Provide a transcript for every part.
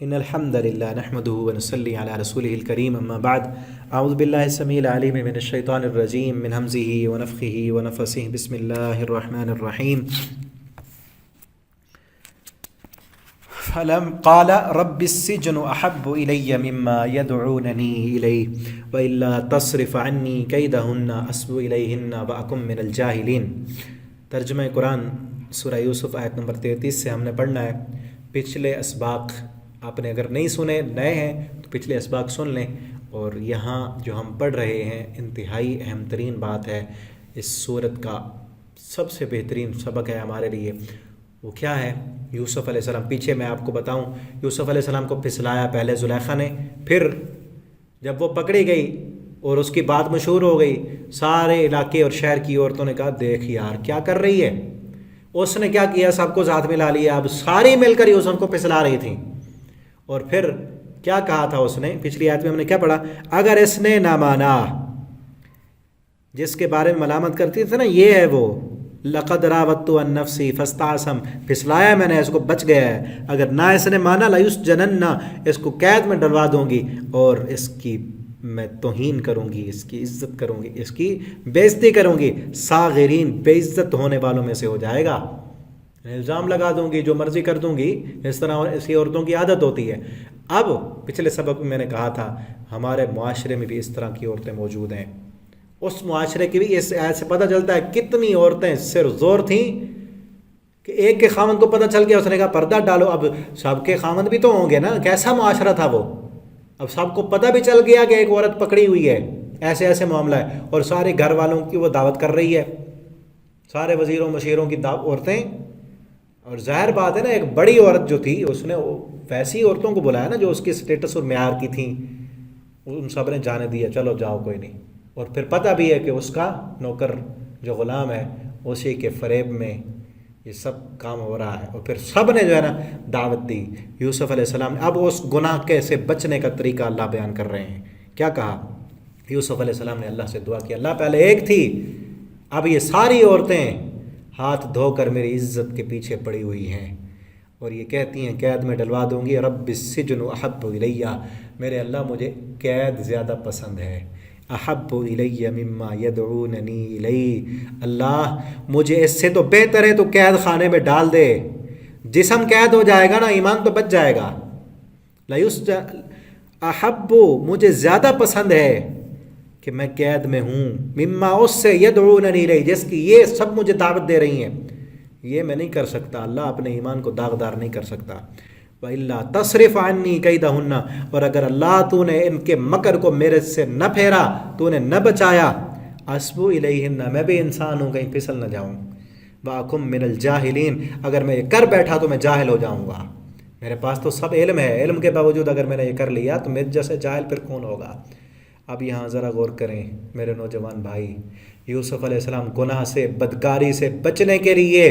إن الحمد لله نحمده ونصلي على رسوله الكريم أما بعد أعوذ بالله السميع العليم من الشيطان الرجيم من همزه ونفخه ونفثه بسم الله الرحمن الرحيم قال رب السجن أحب إلي مما يدعونني إليه وإلا تصرف عني كيدهن أصب إليهن وأكن من الجاهلين۔ ترجمہ قرآن سورہ یوسف آیت نمبر 33 سے ہم نے پڑھنا ہے۔ پچھلے اسباق آپ نے اگر نہیں سنے، نئے ہیں تو پچھلے اسباق سن لیں۔ اور یہاں جو ہم پڑھ رہے ہیں انتہائی اہم ترین بات ہے، اس سورت کا سب سے بہترین سبق ہے ہمارے لیے۔ وہ کیا ہے؟ یوسف علیہ السلام، پیچھے میں آپ کو بتاؤں، یوسف علیہ السلام کو پھسلایا پہلے زلیخا نے، پھر جب وہ پکڑی گئی اور اس کی بات مشہور ہو گئی، سارے علاقے اور شہر کی عورتوں نے کہا دیکھ یار کیا کر رہی ہے۔ اس نے کیا کیا؟ سب کو ساتھ ملا لیا، اب ساری مل کر یوسف کو پھسلا رہی تھیں۔ اور پھر کیا کہا تھا اس نے؟ پچھلی آیت میں ہم نے کیا پڑھا؟ اگر اس نے نہ مانا، جس کے بارے میں ملامت کرتی تھے نا، یہ ہے وہ لقد راودت عن نفسی فاستعصم، پھسلایا میں نے، اس کو بچ گیا ہے۔ اگر نہ اس نے مانا لیسجنن، اس کو قید میں ڈلوا دوں گی اور اس کی میں توہین کروں گی، اس کی عزت کروں گی، اس کی بےزتی کروں گی، صاغرین، بے عزت ہونے والوں میں سے ہو جائے گا۔ الزام لگا دوں گی، جو مرضی کر دوں گی، اس طرح ایسی عورتوں کی عادت ہوتی ہے۔ اب پچھلے سبق میں نے کہا تھا ہمارے معاشرے میں بھی اس طرح کی عورتیں موجود ہیں۔ اس معاشرے کی بھی اس آیت سے پتہ چلتا ہے کتنی عورتیں صرف زور تھیں کہ ایک کے خامند کو پتہ چل گیا، اس نے کہا پردہ ڈالو۔ اب سب کے خامند بھی تو ہوں گے نا، کیسا معاشرہ تھا وہ؟ اب سب کو پتہ بھی چل گیا کہ ایک عورت پکڑی ہوئی ہے، ایسے ایسے معاملہ ہے، اور سارے گھر والوں کی وہ دعوت کر رہی ہے، سارے وزیروں مشیروں کی عورتیں۔ اور ظاہر بات ہے نا، ایک بڑی عورت جو تھی، اس نے ویسی عورتوں کو بلایا نا جو اس کے سٹیٹس اور معیار کی تھیں، ان سب نے جانے دیا، چلو جاؤ کوئی نہیں۔ اور پھر پتہ بھی ہے کہ اس کا نوکر جو غلام ہے، اسی کے فریب میں یہ سب کام ہو رہا ہے۔ اور پھر سب نے جو ہے نا دعوت دی یوسف علیہ السلام نے۔ اب اس گناہ کے سے بچنے کا طریقہ اللہ بیان کر رہے ہیں۔ کیا کہا؟ یوسف علیہ السلام نے اللہ سے دعا کی، اللہ پہلے ایک تھی، اب یہ ساری عورتیں ہاتھ دھو کر میری عزت کے پیچھے پڑی ہوئی ہیں، اور یہ کہتی ہیں قید میں ڈلوا دوں گی۔ رب السجن احب الیہ، میرے اللہ مجھے قید زیادہ پسند ہے۔ احب الیہ مما یدعوننی الیہ، اللہ مجھے اس سے تو بہتر ہے تو قید خانے میں ڈال دے۔ جسم قید ہو جائے گا نا، ایمان تو بچ جائے گا۔ احب، مجھے زیادہ پسند ہے کہ میں قید میں ہوں، مما، اس سے یدعوننی الیہ، جس کی یہ سب مجھے دعوت دے رہی ہیں۔ یہ میں نہیں کر سکتا، اللہ اپنے ایمان کو داغدار نہیں کر سکتا۔ وَإِلَّا تَصْرِفْ عَنِّي كَيْدَهُنَّ، اور اگر اللہ تو نے ان کے مکر کو میرے سے نہ پھیرا، تو نے نہ بچایا، أَصْبُ إِلَيْهِنَّ، میں بھی انسان ہوں، کہیں پھسل نہ جاؤں، وَأَكُن مِّنَ الْجَاهِلِينَ، اگر میں یہ کر بیٹھا تو میں جاہل ہو جاؤں گا۔ میرے پاس تو سب علم ہے، علم کے باوجود اگر میں نے یہ کر لیا تو میرے جیسے جاہل پھر کون ہوگا؟ اب یہاں ذرا غور کریں میرے نوجوان بھائی، یوسف علیہ السلام گناہ سے، بدکاری سے بچنے کے لیے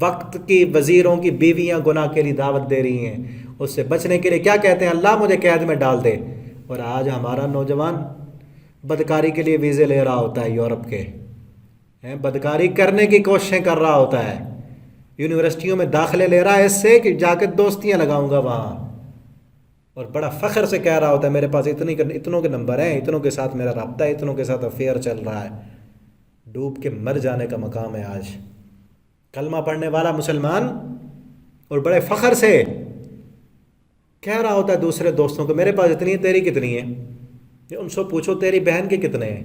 وقت کی وزیروں کی بیویاں گناہ کے لیے دعوت دے رہی ہیں، اس سے بچنے کے لیے کیا کہتے ہیں؟ اللہ مجھے قید میں ڈال دے۔ اور آج ہمارا نوجوان بدکاری کے لیے ویزے لے رہا ہوتا ہے یورپ کے، بدکاری کرنے کی کوششیں کر رہا ہوتا ہے، یونیورسٹیوں میں داخلے لے رہا ہے اس سے کہ جا کے دوستیاں لگاؤں گا وہاں، اور بڑا فخر سے کہہ رہا ہوتا ہے میرے پاس اتنوں کے نمبر ہیں، اتنوں کے ساتھ میرا رابطہ ہے، اتنوں کے ساتھ افیئر چل رہا ہے۔ ڈوب کے مر جانے کا مقام ہے آج کلمہ پڑھنے والا مسلمان، اور بڑے فخر سے کہہ رہا ہوتا ہے دوسرے دوستوں کو میرے پاس اتنی ہے، تیری کتنی ہے؟ ان سے پوچھو تیری بہن کے کتنے ہیں۔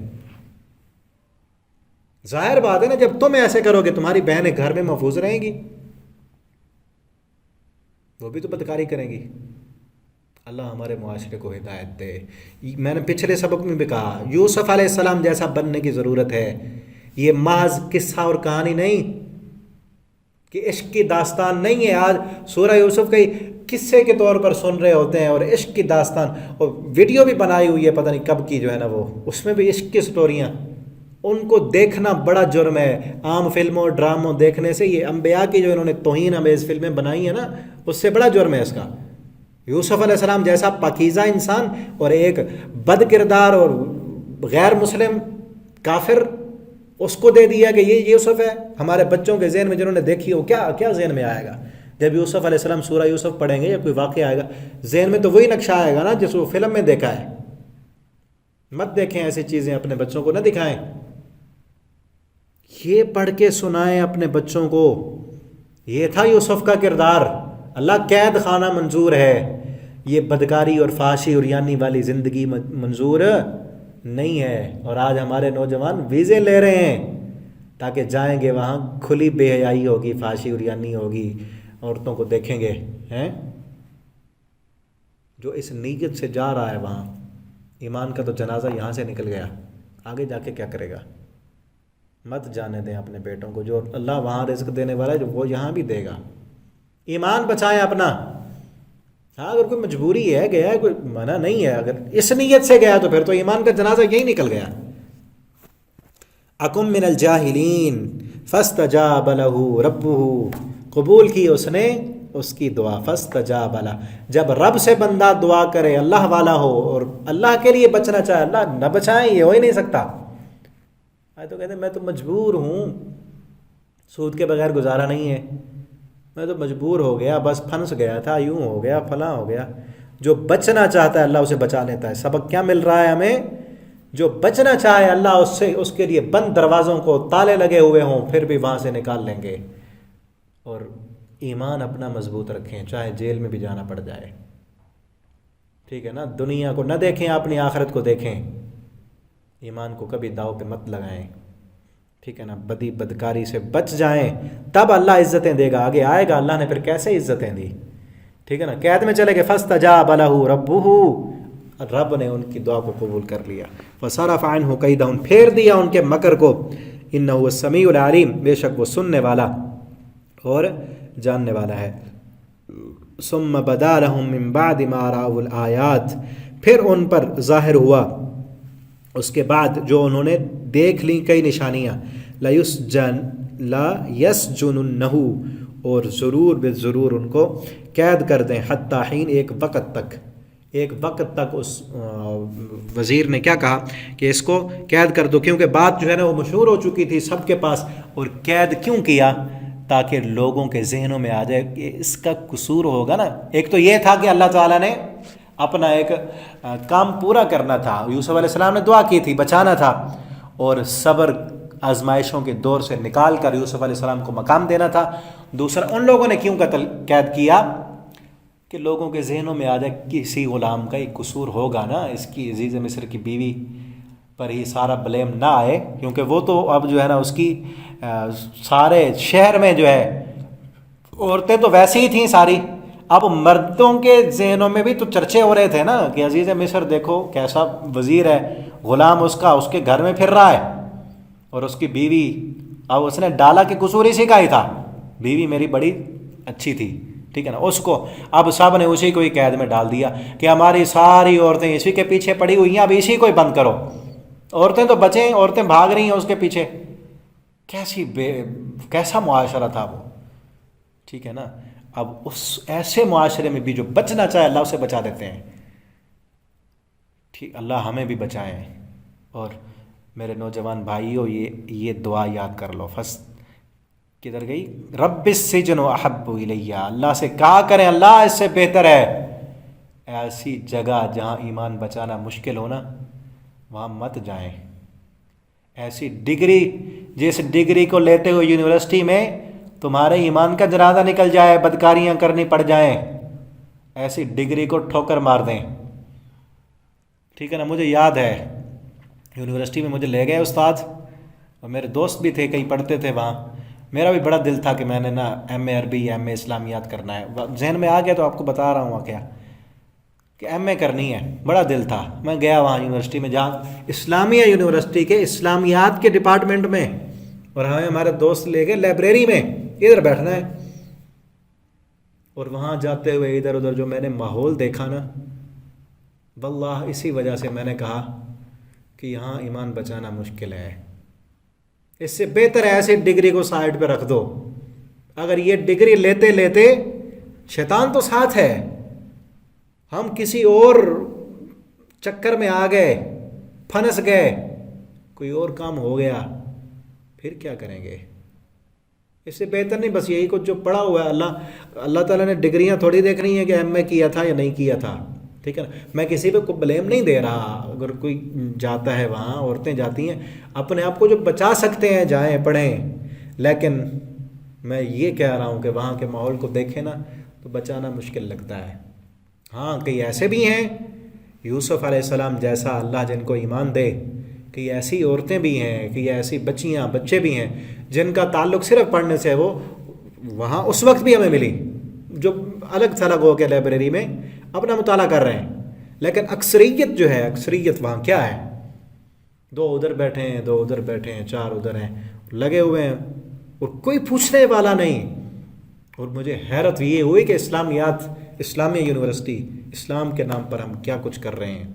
ظاہر بات ہے نا، جب تم ایسے کرو گے تمہاری بہنیں گھر میں محفوظ رہیں گی، وہ بھی تو بدکاری کریں گی۔ اللہ ہمارے معاشرے کو ہدایت دے۔ میں نے پچھلے سبق میں بھی کہا یوسف علیہ السلام جیسا بننے کی ضرورت ہے۔ یہ محض قصہ اور کہانی نہیں کہ عشق کی داستان نہیں ہے۔ آج سورہ یوسف کے قصے کے طور پر سن رہے ہوتے ہیں، اور عشق کی داستان، اور ویڈیو بھی بنائی ہوئی ہے پتہ نہیں کب کی جو ہے نا، وہ اس میں بھی عشق کی سٹوریاں، ان کو دیکھنا بڑا جرم ہے۔ عام فلموں اور ڈراموں دیکھنے سے، یہ انبیاء کی جو انہوں نے توہین امیز فلمیں بنائی ہیں نا، اس سے بڑا جرم ہے اس کا۔ یوسف علیہ السلام جیسا پاکیزہ انسان اور ایک بد کردار اور غیر مسلم کافر، اس کو دے دیا کہ یہ یوسف ہے۔ ہمارے بچوں کے ذہن میں جنہوں نے دیکھی ہو، کیا ذہن میں آئے گا؟ جب یوسف علیہ السلام سورہ یوسف پڑھیں گے یا کوئی واقعہ آئے گا ذہن میں تو وہی نقشہ آئے گا نا جس وہ فلم میں دیکھا ہے. مت دیکھیں ایسی چیزیں، اپنے بچوں کو نہ دکھائیں. یہ پڑھ کے سنائیں اپنے بچوں کو. یہ تھا یوسف کا کردار. اللہ قید خانہ منظور ہے، یہ بدکاری اور فحاشی اور یانی والی زندگی منظور نہیں ہے. اور آج ہمارے نوجوان ویزے لے رہے ہیں تاکہ جائیں گے وہاں کھلی بے حیائی ہوگی، فحاشی اور یانی ہوگی، عورتوں کو دیکھیں گے. ہیں جو اس نیت سے جا رہا ہے وہاں، ایمان کا تو جنازہ یہاں سے نکل گیا، آگے جا کے کیا کرے گا؟ مت جانے دیں اپنے بیٹوں کو. جو اللہ وہاں رزق دینے والا ہے جو وہ یہاں بھی دے گا. ایمان بچائیں اپنا. ہاں اگر کوئی مجبوری ہے گیا ہے، کوئی منع نہیں ہے، اگر اس نیت سے گیا تو پھر تو ایمان کا جنازہ یہی نکل گیا. اکم من الجاہلین فاستجاب لہ ربہ، قبول کی اس نے اس کی دعا. فاستجاب لہ، جب رب سے بندہ دعا کرے، اللہ والا ہو اور اللہ کے لیے بچنا چاہے، اللہ نہ بچائیں یہ ہو ہی نہیں سکتا. تو کہتے ہیں میں تو مجبور ہوں، سود کے بغیر گزارا نہیں ہے، میں تو مجبور ہو گیا، بس پھنس گیا تھا، یوں ہو گیا، فلاں ہو گیا. جو بچنا چاہتا ہے اللہ اسے بچا لیتا ہے. سبق کیا مل رہا ہے ہمیں؟ جو بچنا چاہے اللہ اس کے لیے بند دروازوں کو تالے لگے ہوئے ہوں پھر بھی وہاں سے نکال لیں گے. اور ایمان اپنا مضبوط رکھیں چاہے جیل میں بھی جانا پڑ جائے. ٹھیک ہے نا؟ دنیا کو نہ دیکھیں، اپنی آخرت کو دیکھیں. ایمان کو کبھی داؤ پہ مت لگائیں. ٹھیک ہے نا؟ بدی بدکاری سے بچ جائیں، تب اللہ عزتیں دے گا. آگے آئے گا اللہ نے پھر کیسے عزتیں دی. ٹھیک ہے نا؟ قید میں چلے گئے، فاستجاب لہ ربہ، رب نے ان کی دعا کو قبول کر لیا. فصرف عنہ کیدہم، پھیر دیا ان کے مکر کو. انہ هو السمیع العلیم، بے شک وہ سننے والا اور جاننے والا ہے. ثم بدا لهم من بعد ما رأوا الآیات، پھر ان پر ظاہر ہوا اس کے بعد جو انہوں نے دیکھ لیں کئی نشانیاں. لَيَسْجُنُنَّهُ، اور ضرور بالضرور ان کو قید کر دیں. حتی حین، ایک وقت تک. ایک وقت تک اس وزیر نے کیا کہا کہ اس کو قید کر دو، کیونکہ بات جو ہے نا وہ مشہور ہو چکی تھی سب کے پاس. اور قید کیوں کیا؟ تاکہ لوگوں کے ذہنوں میں آ جائے کہ اس کا قصور ہوگا نا. ایک تو یہ تھا کہ اللہ تعالیٰ نے اپنا ایک کام پورا کرنا تھا. یوسف علیہ السلام نے دعا کی تھی، بچانا تھا، اور صبر آزمائشوں کے دور سے نکال کر یوسف علیہ السلام کو مقام دینا تھا. دوسرا، ان لوگوں نے کیوں قید کیا کہ لوگوں کے ذہنوں میں آ جائے کسی غلام کا ایک قصور ہوگا نا، اس کی عزیز مصر کی بیوی پر ہی سارا بلیم نہ آئے، کیونکہ وہ تو اب جو ہے نا اس کی سارے شہر میں جو ہے عورتیں تو ویسی ہی تھیں ساری. اب مردوں کے ذہنوں میں بھی تو چرچے ہو رہے تھے نا کہ عزیز مصر دیکھو کیسا وزیر ہے، غلام اس کا اس کے گھر میں پھر رہا ہے، اور اس کی بیوی، اب اس نے ڈالا کہ قصور اسی کا ہی تھا، بیوی میری بڑی اچھی تھی. ٹھیک ہے نا؟ اس کو اب سب نے اسی کو ہی قید میں ڈال دیا کہ ہماری ساری عورتیں اسی کے پیچھے پڑی ہوئی ہیں، اب اسی کو ہی بند کرو. عورتیں تو بچیں، عورتیں بھاگ رہی ہیں اس کے پیچھے. کیسا معاشرہ تھا وہ. ٹھیک ہے نا؟ اب اس ایسے معاشرے میں بھی جو بچنا چاہے اللہ اسے بچا دیتے ہیں. ٹھیک، اللہ ہمیں بھی بچائیں. اور میرے نوجوان بھائیوں، یہ دعا یاد کر لو. کدھر گئی؟ رب السجن احب الیہ، اللہ سے کہا کریں اللہ اس سے بہتر ہے. ایسی جگہ جہاں ایمان بچانا مشکل ہونا وہاں مت جائیں. ایسی ڈگری، جس ڈگری کو لیتے ہوئے یونیورسٹی میں تمہارے ایمان کا جنازہ نکل جائے، بدکاریاں کرنی پڑ جائیں، ایسی ڈگری کو ٹھوکر مار دیں. ٹھیک ہے نا؟ مجھے یاد ہے یونیورسٹی میں مجھے لے گئے استاد، اور میرے دوست بھی تھے، کئی پڑھتے تھے وہاں. میرا بھی بڑا دل تھا کہ میں نے نا ایم اے عربی یا ایم اے اسلامیات کرنا ہے. ذہن میں آ گیا تو آپ کو بتا رہا ہوں واقعہ کہ ایم اے کرنی ہے. بڑا دل تھا. میں گیا وہاں یونیورسٹی میں، جہاں اسلامیہ یونیورسٹی کے اسلامیات کے ڈپارٹمنٹ میں، اور ہمارے دوست لے گئے لائبریری میں، ادھر بیٹھنا ہے. اور وہاں جاتے ہوئے ادھر ادھر جو میں نے ماحول دیکھا نا، واللہ اسی وجہ سے میں نے کہا کہ یہاں ایمان بچانا مشکل ہے. اس سے بہتر ہے ایسی ڈگری کو سائڈ پہ رکھ دو. اگر یہ ڈگری لیتے لیتے شیطان تو ساتھ ہے، ہم کسی اور چکر میں آ گئے، پھنس گئے، کوئی اور کام ہو گیا، پھر کیا کریں گے؟ اس سے بہتر نہیں بس یہی کچھ جو پڑھا ہوا ہے، اللہ تعالیٰ نے ڈگریاں تھوڑی دیکھ رہی ہیں کہ ایم اے کیا تھا یا نہیں کیا تھا، ٹھیک ہے نا. میں کسی پہ کو بلیم نہیں دے رہا، اگر کوئی جاتا ہے وہاں، عورتیں جاتی ہیں، اپنے آپ کو جو بچا سکتے ہیں جائیں پڑھیں، لیکن میں یہ کہہ رہا ہوں کہ وہاں کے ماحول کو دیکھیں نا تو بچانا مشکل لگتا ہے. ہاں کئی ایسے بھی ہیں یوسف علیہ السلام جیسا، اللہ جن کو ایمان دے، کئی ایسی عورتیں بھی ہیں، کئی ایسی بچیاں بچے بھی ہیں جن کا تعلق صرف پڑھنے سے، وہ وہاں اس وقت بھی ہمیں ملی جو الگ تھلگ ہو کے لائبریری میں اپنا مطالعہ کر رہے ہیں. لیکن اکثریت جو ہے، اکثریت وہاں کیا ہے، دو ادھر بیٹھے ہیں، دو ادھر بیٹھے ہیں، چار ادھر ہیں، لگے ہوئے ہیں اور کوئی پوچھنے والا نہیں. اور مجھے حیرت یہ ہوئی کہ اسلامیہ یونیورسٹی اسلام کے نام پر ہم کیا کچھ کر رہے ہیں،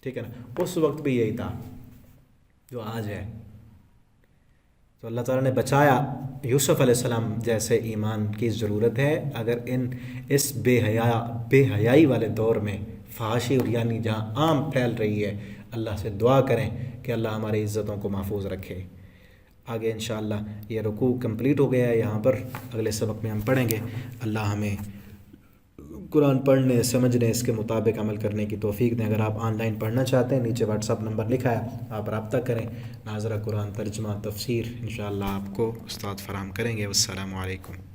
ٹھیک ہے نا. اس وقت بھی یہی تھا جو آج ہے. تو اللہ تعالیٰ نے بچایا. یوسف علیہ السلام جیسے ایمان کی ضرورت ہے. اگر اس بے حیائی والے دور میں، فحاشی اور یعنی جہاں عام پھیل رہی ہے، اللہ سے دعا کریں کہ اللہ ہماری عزتوں کو محفوظ رکھے. آگے انشاءاللہ یہ رکوع کمپلیٹ ہو گیا ہے یہاں پر، اگلے سبق میں ہم پڑھیں گے. اللہ ہمیں قرآن پڑھنے، سمجھنے، اس کے مطابق عمل کرنے کی توفیق دیں. اگر آپ آن لائن پڑھنا چاہتے ہیں، نیچے واٹس ایپ نمبر لکھا ہے، آپ رابطہ کریں. ناظرہ قرآن ترجمہ تفسیر انشاءاللہ آپ کو استاد فراہم کریں گے. والسلام علیکم.